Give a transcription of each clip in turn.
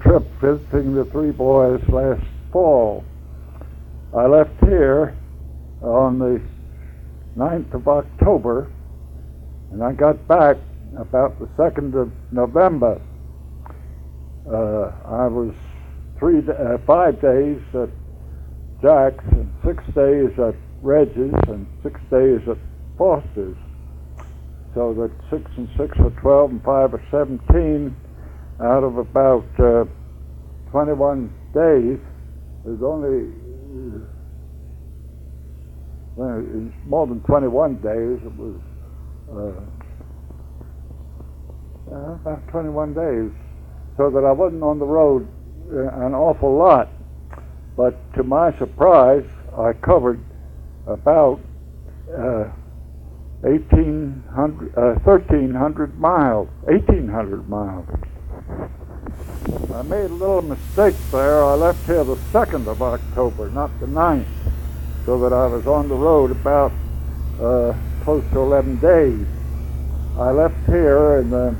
trip visiting the three boys last fall. I left here on the 9th of October, and I got back about the 2nd of November. I was 5 days at Jack's, and 6 days at Reggie's, and 6 days at Foster's. So that 6 and 6 are 12, and 5 are 17. Out of about 21 days, there's only it's more than 21 days. It was about 21 days, so that I wasn't on the road an awful lot. But to my surprise, I covered about 1,300 miles. I made a little mistake there. I left here the 2nd of October, not the 9th, so that I was on the road about close to 11 days. I left here in the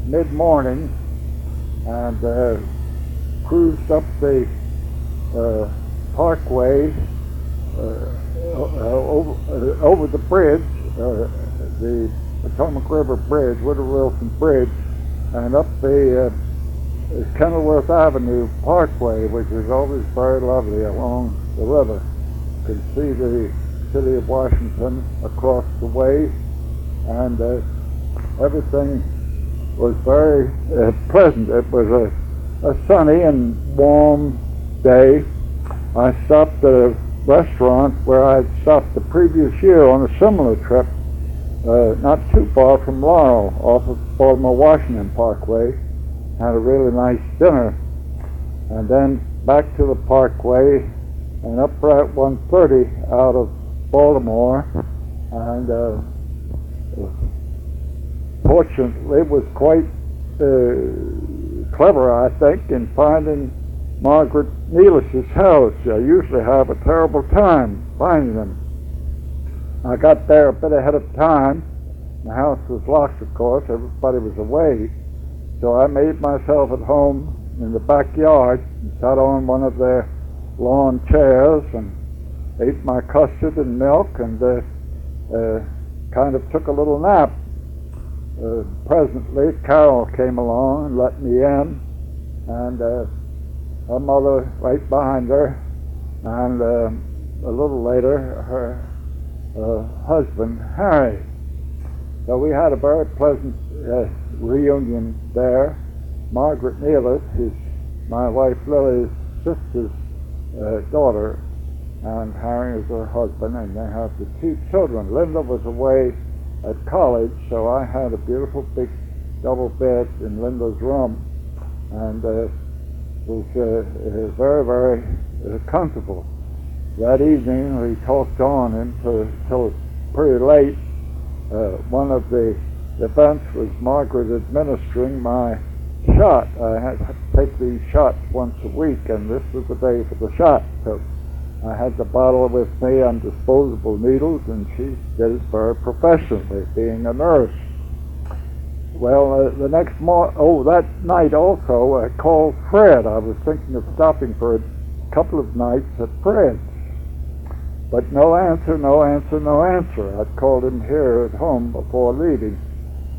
mid-morning and cruised up the parkway over the bridge, the Potomac River Bridge, Woodrow Wilson Bridge, and up the Kenilworth Avenue Parkway, which is always very lovely along the river. You can see the city of Washington across the way, and everything was very pleasant. It was a sunny and warm day. I stopped at a restaurant where I had stopped the previous year on a similar trip, not too far from Laurel, off of Baltimore-Washington Parkway. Had a really nice dinner, and then back to the Parkway and up Route 130 out of Baltimore, and fortunately was quite clever, I think, in finding Margaret Nelis's house. I usually have a terrible time finding them. I got there a bit ahead of time. The house was locked, of course. Everybody was away. So I made myself at home in the backyard and sat on one of their lawn chairs and ate my custard and milk and kind of took a little nap. Presently, Carol came along and let me in, and her mother right behind her, and a little later, her husband, Harry. So we had a very pleasant reunion there. Margaret Nelis is my wife Lily's sister's daughter, and Harry is her husband, and they have the 2 children. Linda was away at college, so I had a beautiful big double bed in Linda's room, and it was very, very comfortable. That evening we talked on until pretty late. One of the events was Margaret administering my shot. I had to take these shots once a week, and this was the day for the shot. So I had the bottle with me and disposable needles, and she did it very professionally, being a nurse. Well, the next that night also, I called Fred. I was thinking of stopping for a couple of nights at Fred's. But no answer. I'd called him here at home before leaving,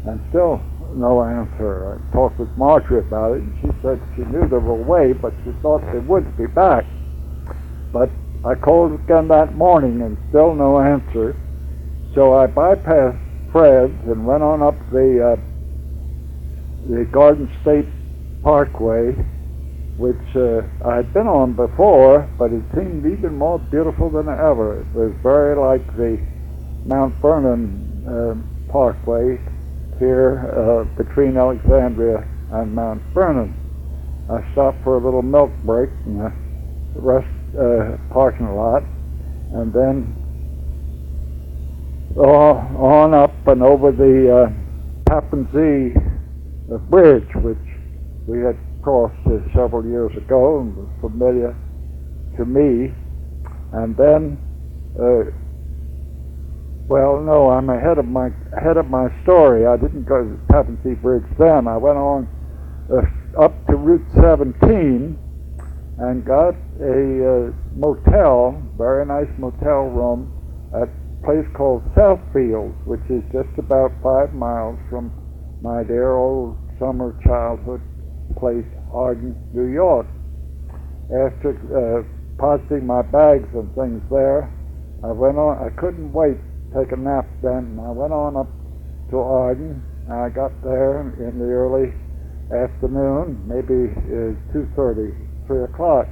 and still no answer. I talked with Marjorie about it, and she said she knew they were away, but she thought they would be back. But I called again that morning, and still no answer. So I bypassed Fred's and went on up the Garden State Parkway, which I had been on before, but it seemed even more beautiful than ever. It was very like the Mount Vernon Parkway here between Alexandria and Mount Vernon. I stopped for a little milk break in the rest parking lot, and then on up and over the Tappan Zee bridge, which we had crossed several years ago and was familiar to me. And then I'm ahead of my story. I didn't go to the Tappan Zee Bridge then. I went on up to Route 17 and got a motel, very nice motel room at a place called Southfield, which is just about 5 miles from my dear old summer childhood place, Arden, New York. After depositing my bags and things there, I went on. I couldn't wait to take a nap then, and I went on up to Arden. I got there in the early afternoon, maybe 2:30, 3 o'clock.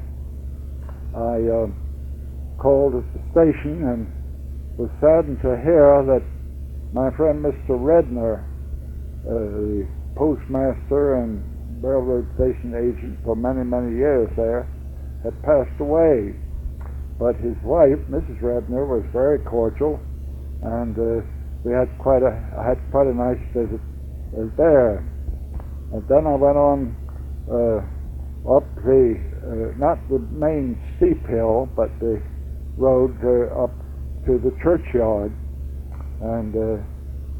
I called at the station and was saddened to hear that my friend Mr. Redner, the postmaster and railroad station agent for many, many years there, had passed away. But his wife, Mrs. Redner, was very cordial, and I had quite a nice visit there. And then I went on up the not the main steep hill, but the road up to the churchyard, and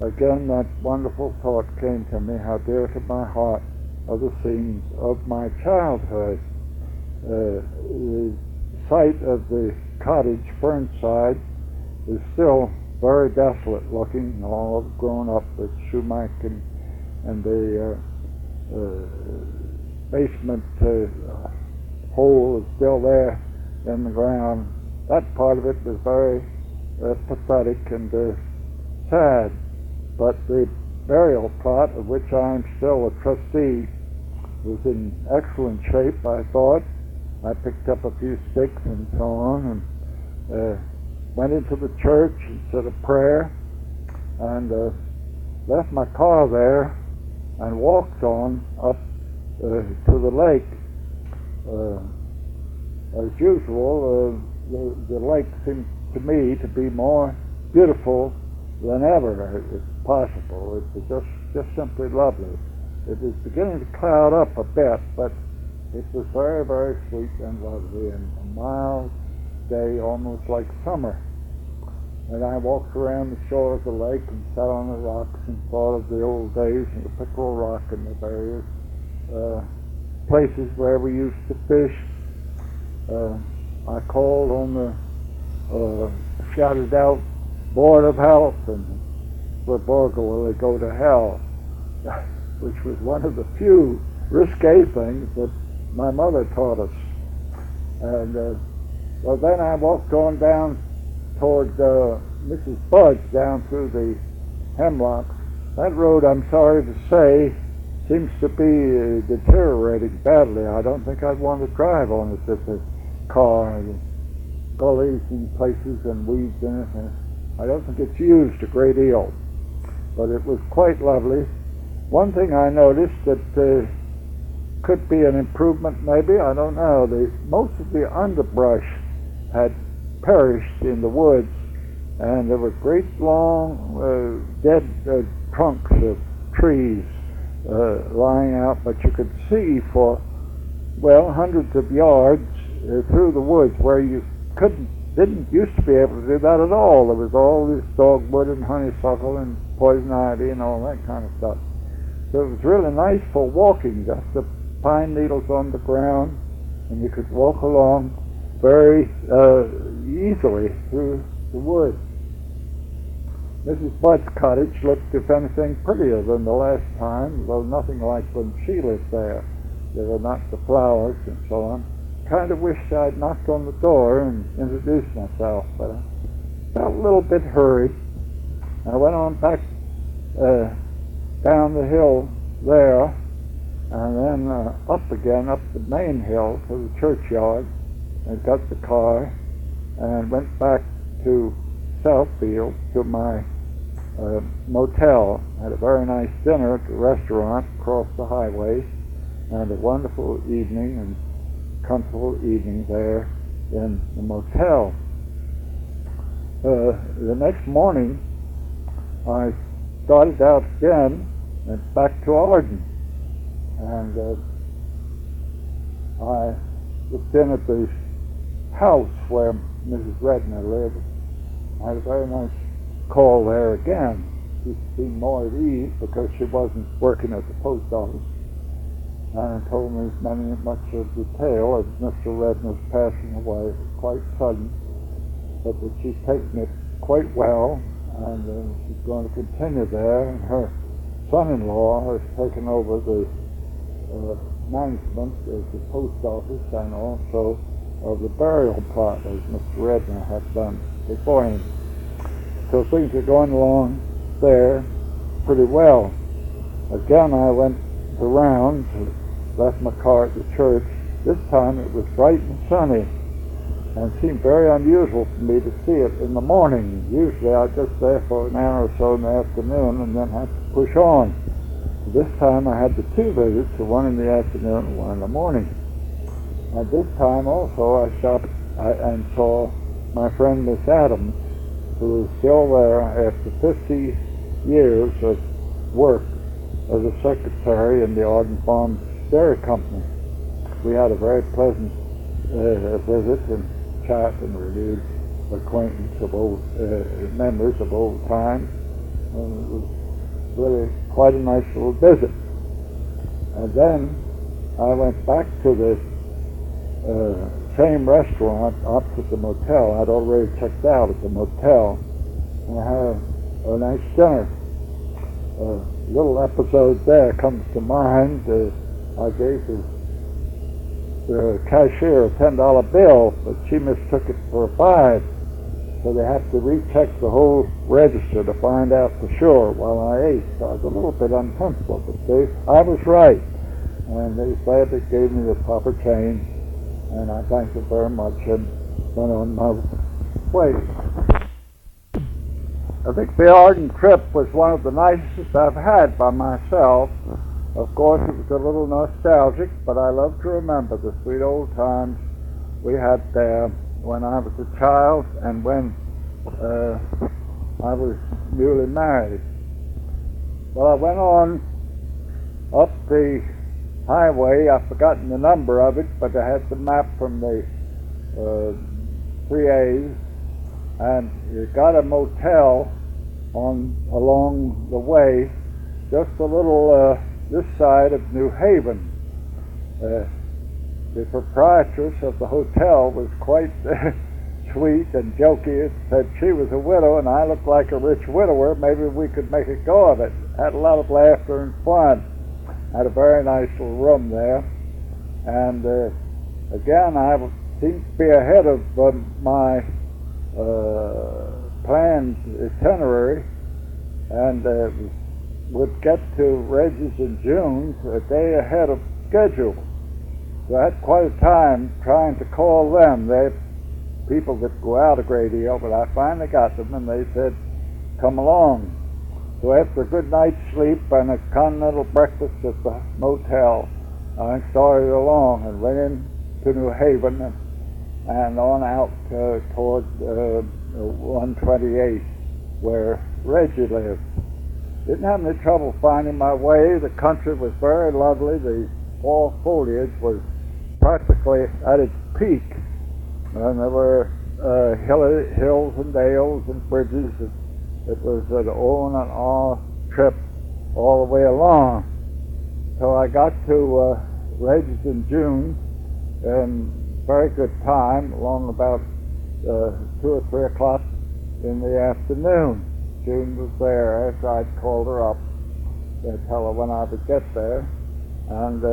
again that wonderful thought came to me, how dear to my heart are the scenes of my childhood. The site of the cottage, Fernside, is still very desolate looking, all grown up with sumac, and the basement hole is still there in the ground. That part of it was very pathetic and sad, but the burial plot, of which I am still a trustee, was in excellent shape, I thought. I picked up a few sticks and so on, and went into the church and said a prayer, and left my car there and walked on up to the lake. As usual, the lake seemed to me to be more beautiful than ever, if possible. It was just simply lovely. It was beginning to cloud up a bit, but it was very, very sweet and lovely, and a mild day, almost like summer. And I walked around the shore of the lake and sat on the rocks and thought of the old days and the Pickerel Rock and the various places where we used to fish. I called on the shouted out, Board of Health, and the Borgo, will they go to hell? Which was one of the few risque things that my mother taught us. And well, then I walked on down toward Mrs. Bud's, down through the hemlocks. That road, I'm sorry to say, seems to be deteriorating badly. I don't think I'd want to drive on it with a car. Gullies and places and weeds in it. And I don't think it's used a great deal, but it was quite lovely. One thing I noticed that could be an improvement, maybe, I don't know. Most of the underbrush had perished in the woods, and there were great long dead trunks of trees lying out, but you could see for, well, hundreds of yards through the woods where you didn't used to be able to do that at all. There was all this dogwood and honeysuckle and poison ivy and all that kind of stuff. So it was really nice for walking, just the pine needles on the ground, and you could walk along very easily through the woods. Mrs. Budd's cottage looked, if anything, prettier than the last time, though nothing like when she lived there. There were not the flowers and so on. Kind of wished I'd knocked on the door and introduced myself, but I felt a little bit hurried. I went on back down the hill there, and then up again, up the main hill to the churchyard, and got the car, and went back to Southfield to my motel. Had a very nice dinner at the restaurant across the highway, and a wonderful evening and comfortable evening there in the motel. The next morning, I started out again and back to Arden, and I looked in at the house where Mrs. Redner lived. I had a very nice call there again. She seemed more at ease because she wasn't working at the post office. and told me much of detail of Mr. Reginald's passing away. It was quite sudden, but that she's taken it quite well, and she's going to continue there. And her son-in-law has taken over the management of the post office and also of the burial plot, as Mr. Reginald had done before him. So things are going along there pretty well. Again, I went around, left my car at the church. This time it was bright and sunny, and it seemed very unusual for me to see it in the morning. Usually I was just there for an hour or so in the afternoon and then had to push on. This time I had the two visits, one in the afternoon and one in the morning. And this time also I stopped and saw my friend Miss Adams, who is still there after 50 years of work as a secretary in the Arden Farms Dairy Company. We had a very pleasant visit and chat and renewed acquaintance of old memories of old times. And it was really quite a nice little visit. And then I went back to the same restaurant opposite the motel. I'd already checked out at the motel, and I had a nice dinner. A little episode there comes to mind. I gave the cashier a $10 bill, but she mistook it for a $5. So they had to recheck the whole register to find out for sure while I ate. So I was a little bit uncomfortable, but I was right. And they said it gave me the proper change, and I thanked them very much and went on my way. I think the Arden trip was one of the nicest I've had by myself. Of course, it was a little nostalgic, but I love to remember the sweet old times we had there when I was a child and when I was newly married. Well, I went on up the highway. I've forgotten the number of it, but I had the map from the 3As, and you got a motel along the way, just a little this side of New Haven. The proprietress of the hotel was quite sweet and jokey. It said she was a widow and I looked like a rich widower. Maybe we could make a go of it. Had a lot of laughter and fun. Had a very nice little room there. And again, I seemed to be ahead of my planned itinerary, and would get to Reggie's in June a day ahead of schedule. So I had quite a time trying to call them. They're people that go out a great deal, but I finally got them, and they said, come along. So after a good night's sleep and a continental breakfast at the motel, I started along and went into New Haven and on out toward 128, where Reggie lived. Didn't have any trouble finding my way. The country was very lovely. The fall foliage was practically at its peak, and there were hills and dales and bridges. It was an on and off trip all the way along. So I got to Reggie's in June in very good time, along about 2 or 3 o'clock in the afternoon. June was there after I'd called her up to tell her when I would get there, and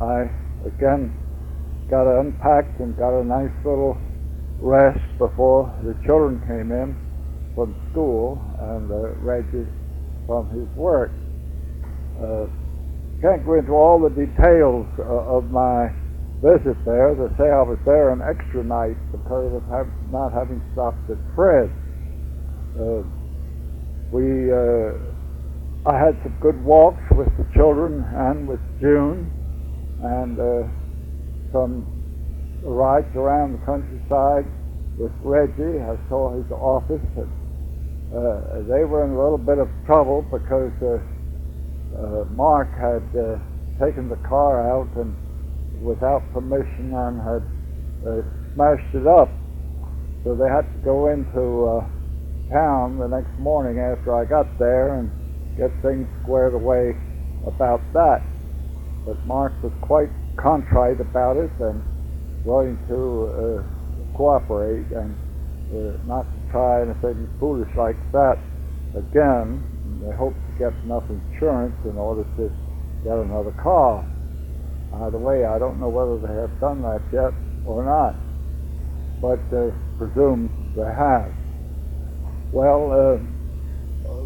I again got unpacked and got a nice little rest before the children came in from school and Reggie from his work. Can't go into all the details of my visit there. As I say, I was there an extra night because of not having stopped at Fred's. I had some good walks with the children and with June, and some rides around the countryside with Reggie. I saw his office. They were in a little bit of trouble because Mark had taken the car out and without permission and had smashed it up. So they had to go into town the next morning after I got there and get things squared away about that. but Mark was quite contrite about it and willing to cooperate and not to try anything foolish like that again. They hoped to get enough insurance in order to get another car. Either way, I don't know whether they have done that yet or not, but presume they have. Well,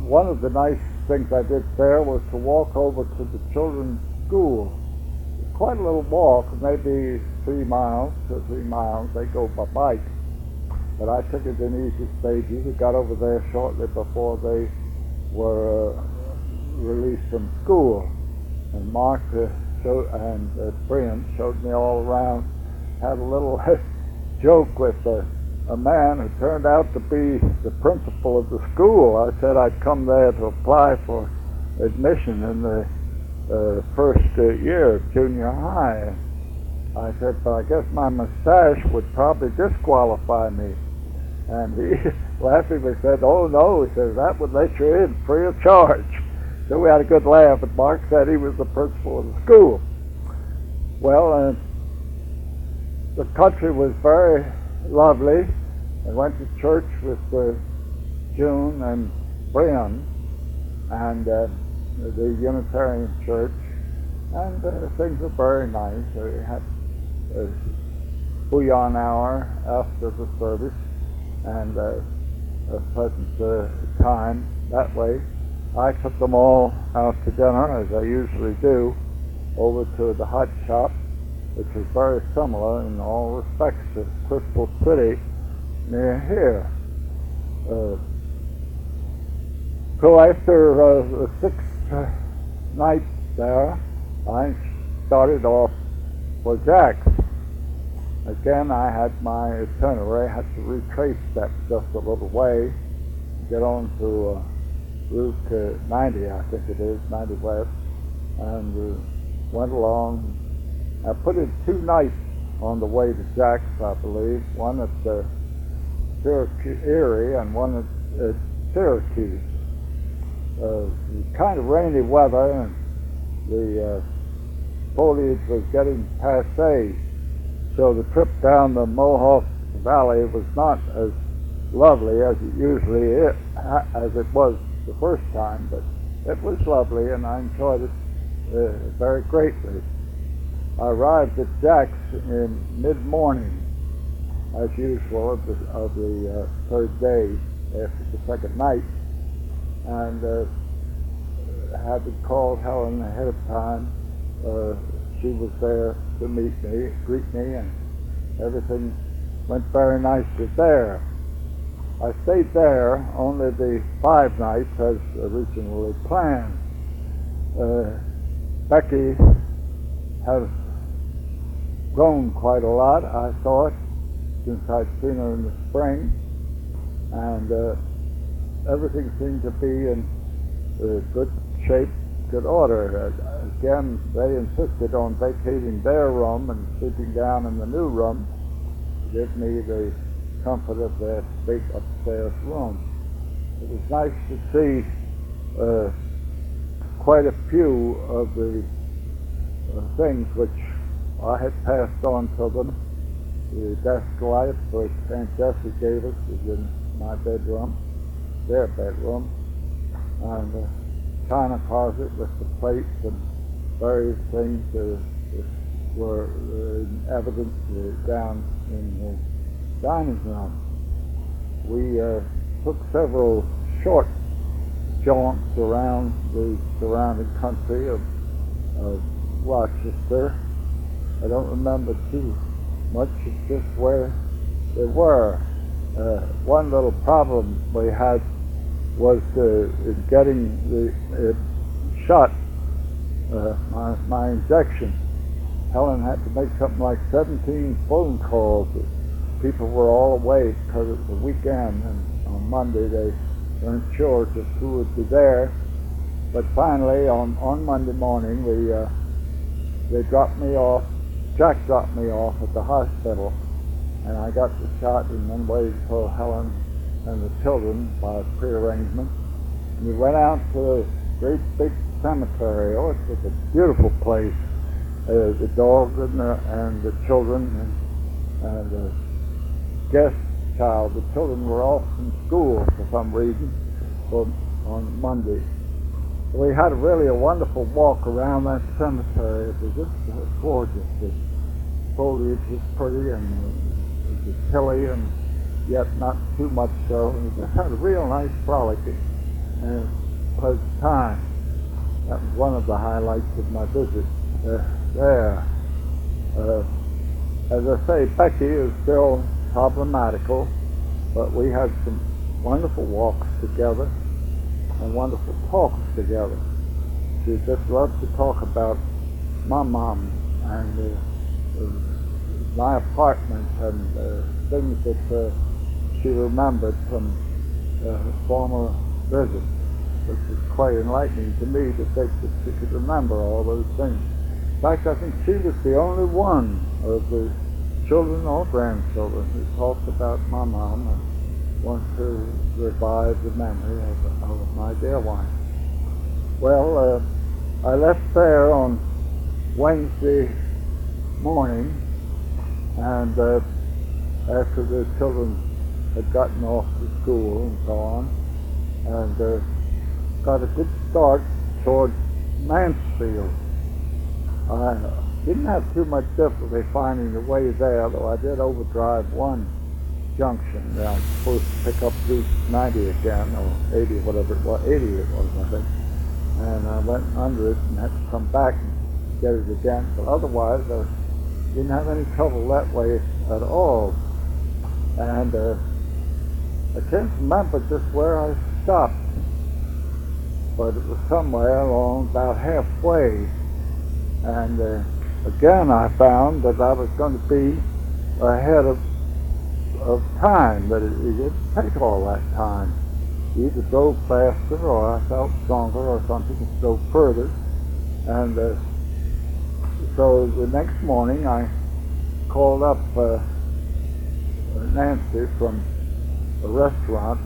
one of the nice things I did there was to walk over to the children's school. It's quite a little walk, maybe 3 miles. They go by bike, but I took it in easy stages. We got over there shortly before they were released from school, and Mark and Brian showed me all around. Had a little joke with a man who turned out to be the principal of the school. I said I'd come there to apply for admission in the first year of junior high. I said, but I guess my mustache would probably disqualify me. And he laughingly said, oh no, he says, that would let you in free of charge. So we had a good laugh, and Mark said he was the principal of the school. Well, the country was very lovely. I went to church with June and Brian and the Unitarian Church, and things were very nice. We had a bouillon hour after the service, and a pleasant time that way. I took them all out to dinner, as I usually do, over to the hot shop, which is very similar in all respects to Crystal City near here. So after the 6th night there, I started off for Jack's. Again, I had my itinerary. I had to retrace that just a little way, get on to Route 90, I think it is, 90 West, and went along. I put in 2 nights on the way to Jack's, I believe, one at Erie and one at Syracuse. Kind of rainy weather, and the foliage was getting passé, so the trip down the Mohawk Valley was not as lovely as it usually is, as it was the first time, but it was lovely, and I enjoyed it very greatly. I arrived at Jack's in mid-morning, as usual, of the third day after the second night, and had called Helen ahead of time. She was there to greet me, and everything went very nicely there. I stayed there only the 5 nights as originally planned. Becky has grown quite a lot, I thought, since I'd seen her in the spring, and everything seemed to be in good shape, good order. Again, they insisted on vacating their room and sleeping down in the new room to give me the comfort of their big upstairs room. It was nice to see quite a few of the things which I had passed on to them. The desk light which Aunt Jessie gave us is in my bedroom, their bedroom, and the china closet with the plates and various things were in evidence down in the dining room. We took several short jaunts around the surrounding country of Rochester. I don't remember too much, it's just where they were. One little problem we had was in getting the shot, my injection. Helen had to make something like 17 phone calls. People were all away because it was a weekend, and on Monday they weren't sure just who would be there. But finally, on Monday morning, they dropped me off. Jack dropped me off at the hospital, and I got the shot and then waited for Helen and the children by prearrangement. And we went out to a great big cemetery. Oh, it was a beautiful place. the dogs and the children and the guest child. The children were off from school for some reason on Monday. We had really a wonderful walk around that cemetery. It was just gorgeous. The foliage was pretty and it was hilly and yet not too much so. And we just had a real nice frolicking and pleasant time. That was one of the highlights of my visit there. As I say, Becky is still problematical, but we had some wonderful walks together and wonderful talks together. She just loved to talk about my mom and my apartment and things that she remembered from former visits, which was quite enlightening to me to think that she could remember all those things. In fact, I think she was the only one of the children or grandchildren who talked about my mom and wanted to revive the memory of my dear wife. Well, I left there on Wednesday morning, and after the children had gotten off to school and so on, and got a good start toward Mansfield. I didn't have too much difficulty finding the way there, though I did overdrive one junction. I was supposed to pick up Route 90 again, or 80, whatever it was, 80 it was, I think. And I went under it and had to come back and get it again. But otherwise, I didn't have any trouble that way at all. And I can't remember just where I stopped, but it was somewhere along about halfway. And again, I found that I was going to be ahead of time, that it didn't take all that time. You either drove faster, or I felt stronger, or something, and drove further. And so the next morning, I called up Nancy from a restaurant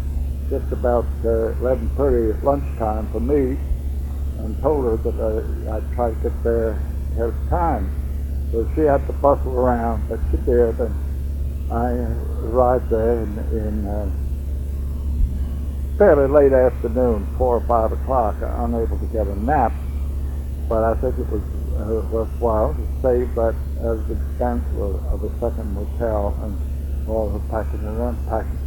just about 11:30 at lunchtime for me, and told her that I'd try to get there ahead of time. So she had to bustle around, but she did, and I arrived there in fairly late afternoon, 4 or 5 o'clock, unable to get a nap, but I think it was worthwhile to save that at the expense of a second motel and all the packing and unpacking.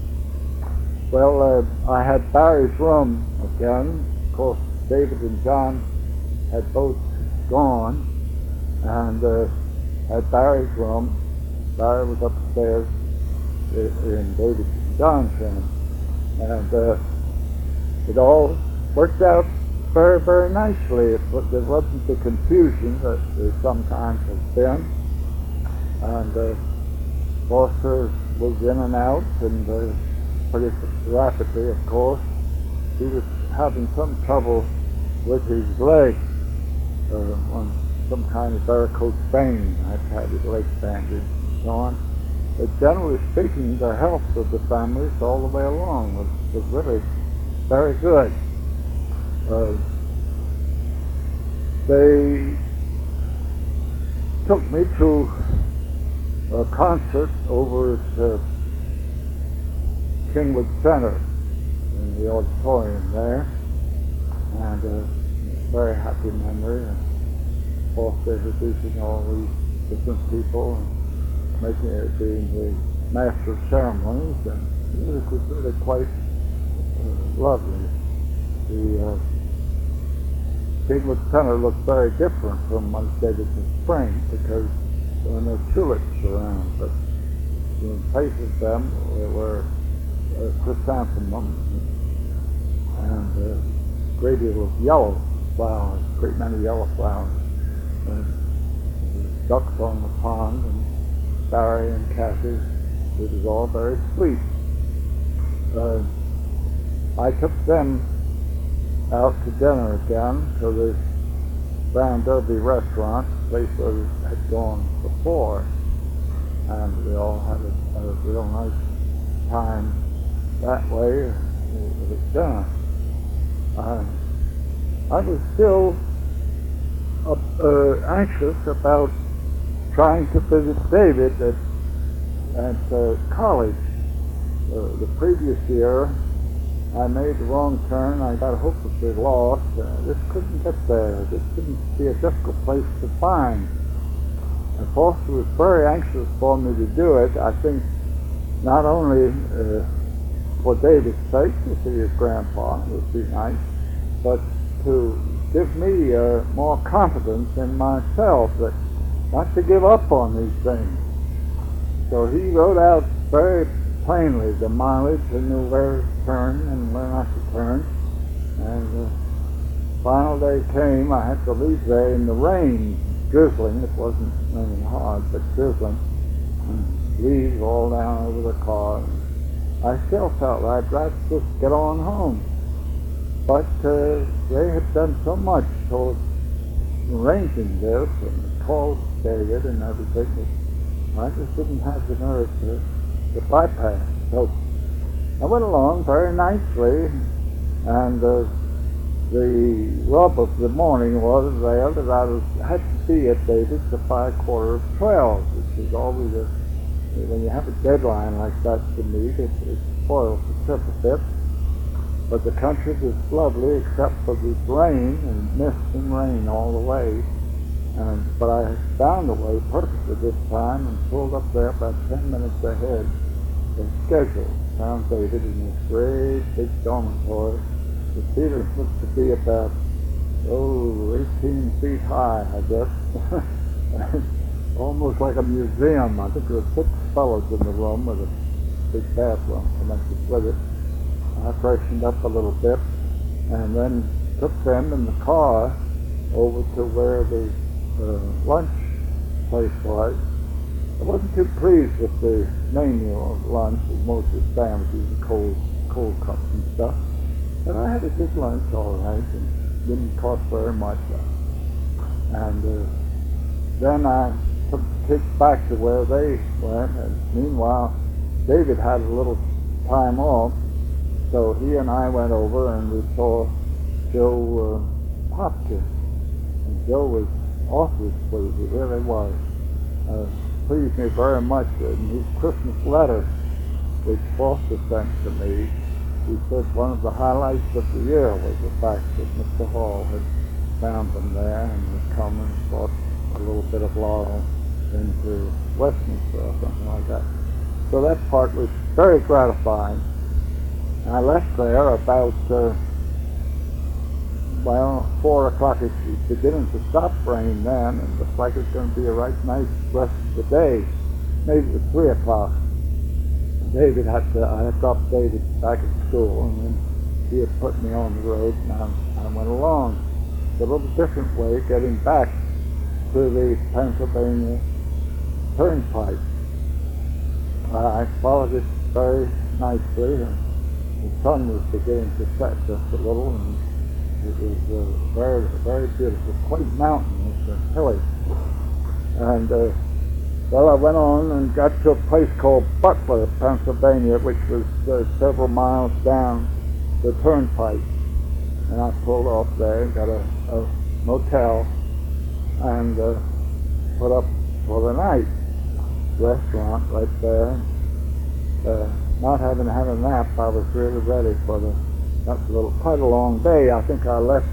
Well, I had Barry's room again. Of course, David and John had both gone, and had Barry's room. Barry was upstairs in David and John's room, and it all worked out very, very nicely. There wasn't the confusion that there sometimes has been, and Foster was in and out, and pretty rapidly, of course. He was having some trouble with his leg, on some kind of varicose vein. I had his leg bandaged and so on. But generally speaking, the health of the families all the way along was really very good. They took me to a concert over at Kingwood Center in the auditorium there, and a very happy memory. And Foster introducing all these different people and making it being the master of ceremonies, and it was really quite lovely. The Kingwood Center looked very different from when it did in the spring, because there were no tulips around, but in places of them there were chrysanthemums and a great deal of yellow flowers, a great many yellow flowers. And ducks on the pond, and Barry and Kathy, it was all very sweet. I took them out to dinner again to the Brown Derby restaurant, the place where we had gone before, and we all had a real nice time that way with dinner. I was still anxious about trying to visit David at college. The previous year, I made the wrong turn. I got hopelessly lost. Just couldn't get there. This couldn't be a difficult place to find. And Foster was very anxious for me to do it. I think not only for David's sake, to see his grandpa would be nice, but to give me more confidence in myself, that not to give up on these things. So he wrote out very plainly the mileage and knew where to turn and where not to turn. And the final day came. I had to leave there in the rain, drizzling. It wasn't raining hard, but drizzling. And leaves all down over the car. I still felt I'd rather just get on home. But they had done so much towards arranging this and called David and everything. I just didn't have the nerve to bypass. So I went along very nicely, and the rub of the morning was there that I had to be at David's by 11:45, which is always when you have a deadline like that to meet, it spoils the trip a bit. But the country was lovely except for this rain and mist and rain all the way. But I found a way perfectly this time and pulled up there about 10 minutes ahead of schedule. Found David in this great big dormitory. The ceiling looked to be about 18 feet high, I guess. Almost like a museum. I think there were 6 fellows in the room with a big bathroom connected with it. I freshened up a little bit and then took them in the car over to where the lunch place was. I wasn't too pleased with the menu of lunch, with mostly sandwiches and cold cups and stuff. But I had a good lunch all right, and didn't cost very much. And then I took the kids back to where they went, and meanwhile David had a little time off, so he and I went over and we saw Joe Hopkins. And Joe was awfully pleased, he really was. Pleased me very much. In his Christmas letter, which Foster sent to me, he said one of the highlights of the year was the fact that Mr. Hall had found them there and had come and brought a little bit of laurel into Westminster or something like that. So that part was very gratifying. And I left there about 4 o'clock. It's beginning to stop rain then, and it looks like it's going to be a right nice rest of the day. Maybe it was 3 o'clock. I had dropped David back at school, and then he had put me on the road, and I went along. It's a little different way getting back to the Pennsylvania Turnpike. I followed it very nicely, and the sun was beginning to set just a little, and it was very, very beautiful, quite mountainous and hilly. And I went on and got to a place called Butler, Pennsylvania, which was several miles down the turnpike. And I pulled off there, got a motel, and put up for the night. Restaurant right there. Not having had a nap, I was really ready for quite a long day. I think I left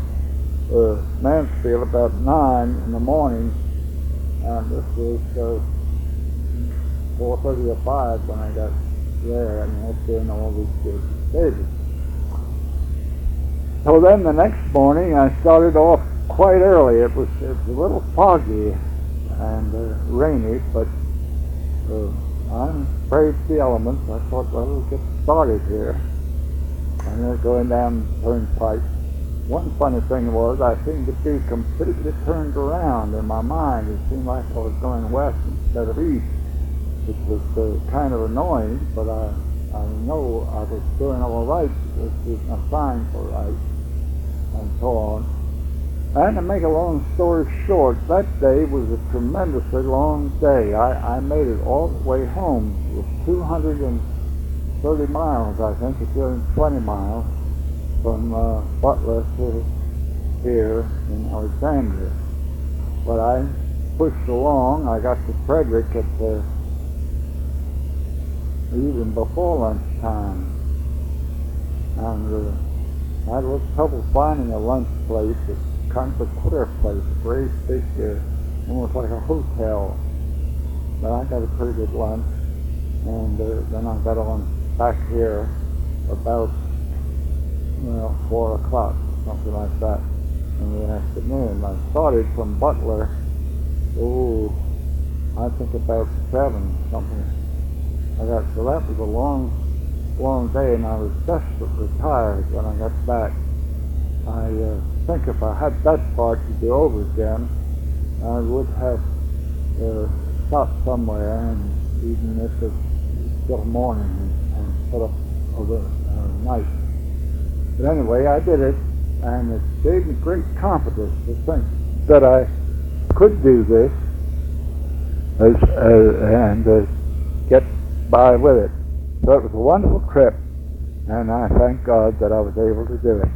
Mansfield about 9 in the morning, and this was 4:30 or 5 when I got there, and was doing all these good stages. So then the next morning I started off quite early. It was a little foggy and rainy, but I'm afraid of the elements. I thought, well, we'll get started here. And then going down the turnpike. One funny thing was I seemed to be completely turned around in my mind. It seemed like I was going west instead of east, which was kind of annoying, but I know I was doing all right. This is a sign for right, and so on. And to make a long story short, that day was a tremendously long day. I made it all the way home. It was 230 miles, I think, it's 220 miles from Butler to here in Alexandria. But I pushed along. I got to Frederick at even before lunchtime, and I had a little trouble finding a lunch place. It's kind of a queer place, very big, almost like a hotel. But I got a pretty good lunch, and then I got on back here about 4 o'clock, something like that, in the afternoon. I started from Butler, I think about 7, something. So that was a long day, and I was desperately tired when I got back. I think if I had that part to do over again, I would have stopped somewhere, and even if it's still morning, and put up overnight. But anyway, I did it, and it gave me great confidence to think that I could do this and get by with it. So it was a wonderful trip, and I thank God that I was able to do it.